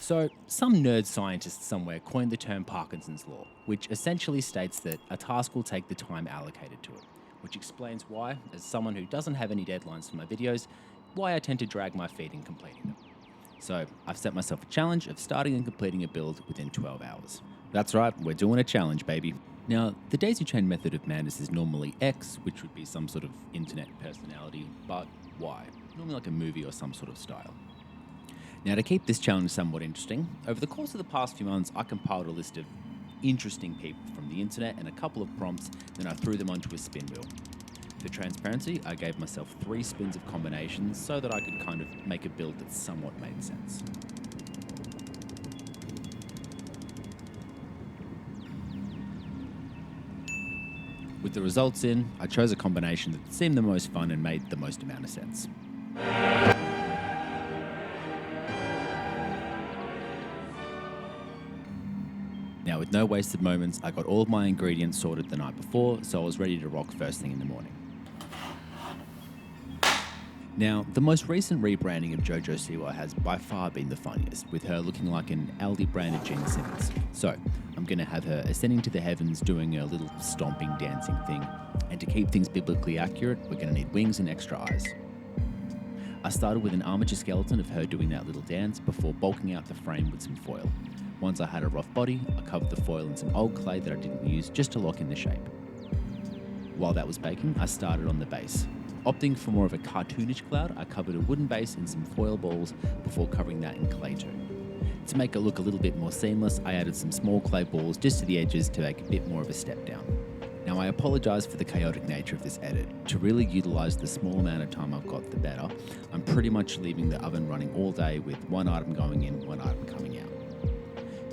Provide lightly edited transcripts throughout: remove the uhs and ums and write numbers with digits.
So, some nerd scientist somewhere coined the term Parkinson's Law, which essentially states that a task will take the time allocated to it, which explains why, as someone who doesn't have any deadlines for my videos, why I tend to drag my feet in completing them. So, I've set myself a challenge of starting and completing a build within 12 hours. That's right, we're doing a challenge, baby. Now, the daisy chain method of madness is normally X, which would be some sort of internet personality, but Y, normally like a movie or some sort of style. Now, to keep this challenge somewhat interesting, over the course of the past few months, I compiled a list of interesting people from the internet and a couple of prompts, then I threw them onto a spin wheel. For transparency, I gave myself 3 spins of combinations so that I could kind of make a build that somewhat made sense. With the results in, I chose a combination that seemed the most fun and made the most amount of sense. Now, with no wasted moments, I got all of my ingredients sorted the night before, so I was ready to rock first thing in the morning. Now, the most recent rebranding of JOJO Siwa has by far been the funniest, with her looking like an Aldi-branded Gene Simmons. So, I'm going to have her ascending to the heavens doing a little stomping, dancing thing. And to keep things biblically accurate, we're going to need wings and extra eyes. I started with an armature skeleton of her doing that little dance before bulking out the frame with some foil. Once I had a rough body, I covered the foil in some old clay that I didn't use just to lock in the shape. While that was baking, I started on the base. Opting for more of a cartoonish cloud, I covered a wooden base in some foil balls before covering that in clay too. To make it look a little bit more seamless, I added some small clay balls just to the edges to make a bit more of a step down. Now, I apologise for the chaotic nature of this edit. To really utilise the small amount of time I've got, the better. I'm pretty much leaving the oven running all day with one item going in, one item coming out.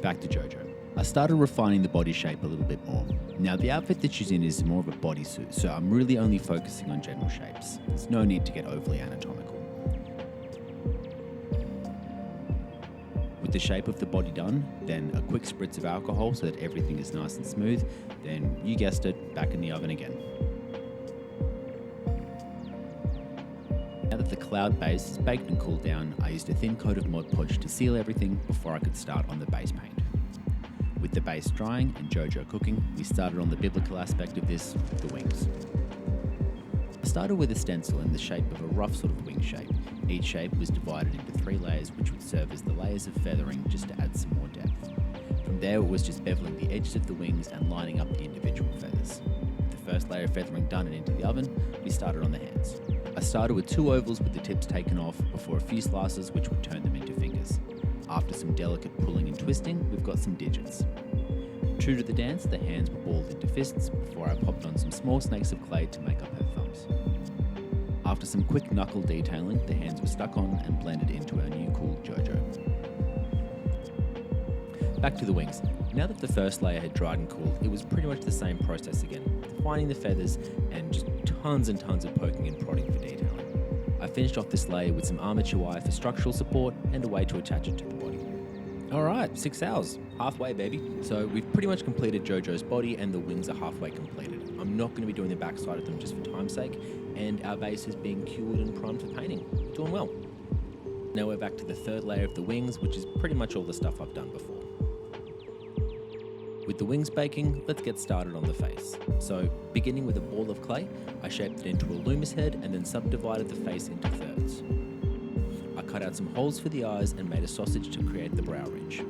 Back to JoJo. I started refining the body shape a little bit more. Now, the outfit that she's in is more of a bodysuit, so I'm really only focusing on general shapes. There's no need to get overly anatomical. With the shape of the body done, then a quick spritz of alcohol so that everything is nice and smooth, then you guessed it, back in the oven again. Now that the cloud base is baked and cooled down, I used a thin coat of Mod Podge to seal everything before I could start on the base paint. With the base drying and JoJo cooking, we started on the biblical aspect of this, the wings. I started with a stencil in the shape of a rough sort of wing shape. Each shape was divided into 3 layers which would serve as the layers of feathering just to add some more depth. From there it was just beveling the edges of the wings and lining up the individual feathers. With the first layer of feathering done and into the oven, we started on the hands. I started with 2 ovals with the tips taken off before a few slices which would turn them into fingers. After some delicate pulling and twisting, we've got some digits. True to the dance, the hands were balled into fists before I popped on some small snakes of clay to make up her thumbs. After some quick knuckle detailing, the hands were stuck on and blended into our new cool JoJo. Back to the wings. Now that the first layer had dried and cooled, it was pretty much the same process again, defining the feathers and just tons and tons of poking and prodding for detailing. I finished off this layer with some armature wire for structural support and a way to attach it to the body. Alright, 6 hours. Halfway, baby. So we've pretty much completed JoJo's body and the wings are halfway completed. I'm not going to be doing the backside of them just for time's sake, and our base is being cured and primed for painting. Doing well. Now we're back to the 3rd layer of the wings, which is pretty much all the stuff I've done before. With the wings baking, let's get started on the face. So, beginning with a ball of clay, I shaped it into a Loomis head and then subdivided the face into thirds. I cut out some holes for the eyes and made a sausage to create the brow ridge.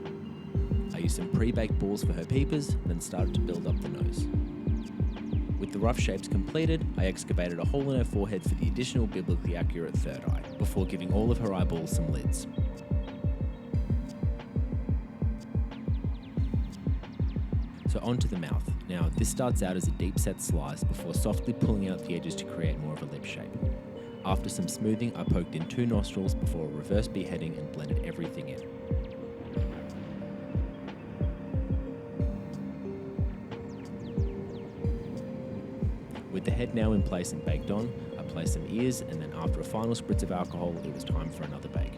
I used some pre-baked balls for her peepers, then started to build up the nose. With the rough shapes completed, I excavated a hole in her forehead for the additional biblically accurate 3rd eye, before giving all of her eyeballs some lids. So onto the mouth. Now, this starts out as a deep set slice before softly pulling out the edges to create more of a lip shape. After some smoothing, I poked in 2 nostrils before a reverse beheading and blended everything in. With the head now in place and baked on, I placed some ears, and then after a final spritz of alcohol, it was time for another bake.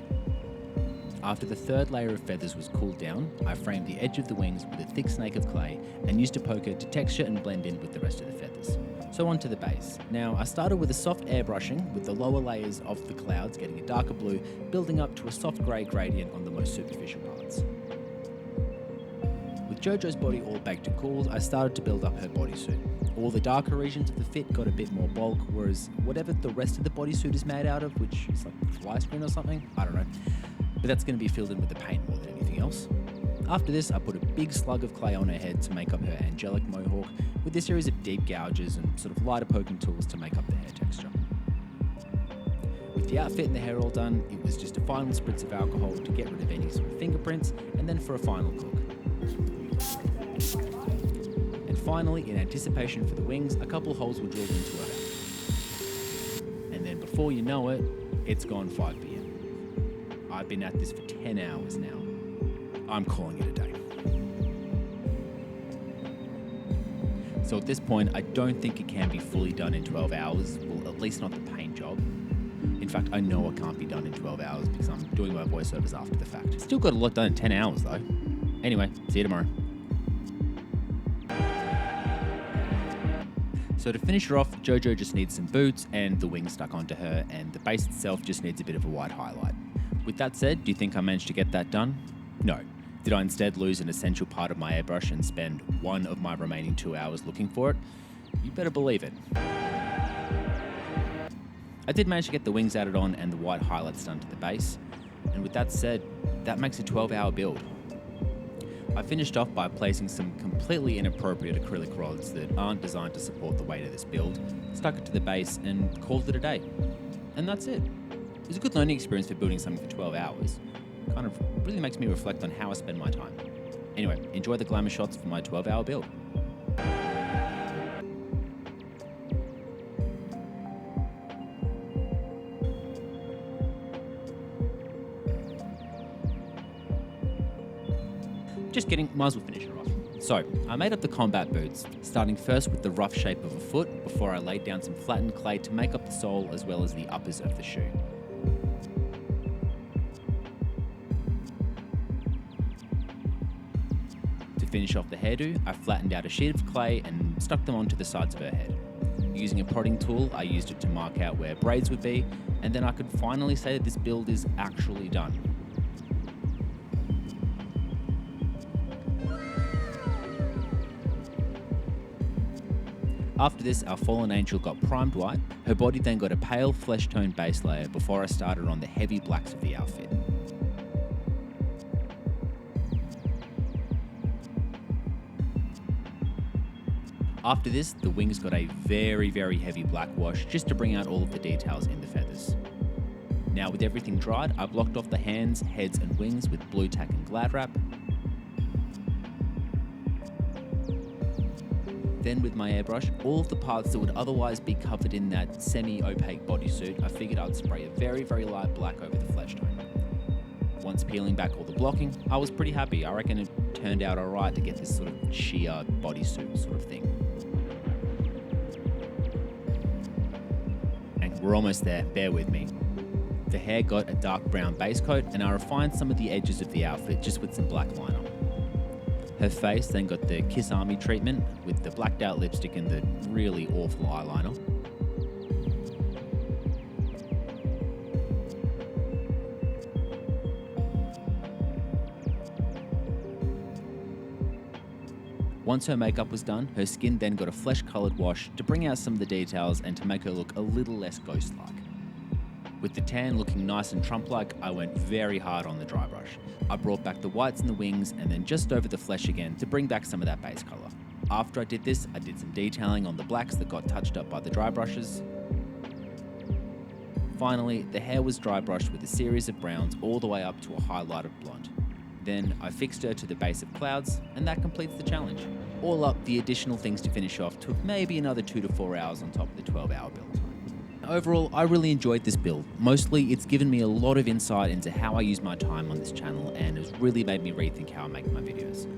After the 3rd layer of feathers was cooled down, I framed the edge of the wings with a thick snake of clay and used a poker to texture and blend in with the rest of the feathers. So on to the base. Now, I started with a soft airbrushing with the lower layers of the clouds getting a darker blue, building up to a soft grey gradient on the most superficial parts. With JoJo's body all baked and cooled, I started to build up her bodysuit. All the darker regions of the fit got a bit more bulk, whereas whatever the rest of the bodysuit is made out of, which is like fly screen or something, I don't know, but that's going to be filled in with the paint more than anything else. After this, I put a big slug of clay on her head to make up her angelic mohawk, with a series of deep gouges and sort of lighter poking tools to make up the hair texture. With the outfit and the hair all done, it was just a final spritz of alcohol to get rid of any sort of fingerprints, and then for a final cook. And finally, in anticipation for the wings, a couple holes were drilled into her back. And then before you know it, it's gone 5 p.m. I've been at this for 10 hours now. I'm calling it a day. So at this point, I don't think it can be fully done in 12 hours, well, at least not the paint job. In fact, I know it can't be done in 12 hours because I'm doing my voiceovers after the fact. Still got a lot done in 10 hours though. Anyway, see you tomorrow. So to finish her off, JoJo just needs some boots and the wings stuck onto her, and the base itself just needs a bit of a white highlight. With that said, do you think I managed to get that done? No. Did I instead lose an essential part of my airbrush and spend one of my remaining 2 hours looking for it? You better believe it. I did manage to get the wings added on and the white highlights done to the base, and with that said, that makes a 12-hour build. I finished off by placing some completely inappropriate acrylic rods that aren't designed to support the weight of this build, stuck it to the base and called it a day. And that's it. It was a good learning experience for building something for 12 hours. Kind of really makes me reflect on how I spend my time. Anyway, enjoy the glamour shots for my 12-hour build. Just kidding, might as well finish her off. So, I made up the combat boots, starting first with the rough shape of a foot before I laid down some flattened clay to make up the sole as well as the uppers of the shoe. To finish off the hairdo, I flattened out a sheet of clay and stuck them onto the sides of her head. Using a prodding tool, I used it to mark out where braids would be, and then I could finally say that this build is actually done. After this, our fallen angel got primed white, her body then got a pale flesh-toned base layer before I started on the heavy blacks of the outfit. After this, the wings got a very, very heavy black wash just to bring out all of the details in the feathers. Now with everything dried, I blocked off the hands, heads and wings with blue tack and glad wrap. Then with my airbrush, all of the parts that would otherwise be covered in that semi-opaque bodysuit, I figured I'd spray a very, very light black over the flesh tone. Once peeling back all the blocking, I was pretty happy. I reckon it turned out alright to get this sort of sheer bodysuit sort of thing. And we're almost there, bear with me. The hair got a dark brown base coat and I refined some of the edges of the outfit just with some black liner. Her face then got the Kiss Army treatment with the blacked out lipstick and the really awful eyeliner. Once her makeup was done, her skin then got a flesh-coloured wash to bring out some of the details and to make her look a little less ghost-like. With the tan looking nice and Trump-like, I went very hard on the dry brush. I brought back the whites and the wings and then just over the flesh again to bring back some of that base colour. After I did this, I did some detailing on the blacks that got touched up by the dry brushes. Finally, the hair was dry brushed with a series of browns all the way up to a highlighted blonde. Then I fixed her to the base of clouds, and that completes the challenge. All up, the additional things to finish off took maybe another 2 to 4 hours on top of the 12-hour build. Overall, I really enjoyed this build. Mostly, it's given me a lot of insight into how I use my time on this channel and has really made me rethink how I make my videos.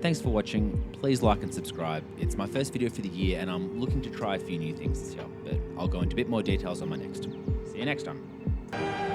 Thanks for watching, please like and subscribe. It's my first video for the year and I'm looking to try a few new things this year, but I'll go into a bit more details on my next. See you next time.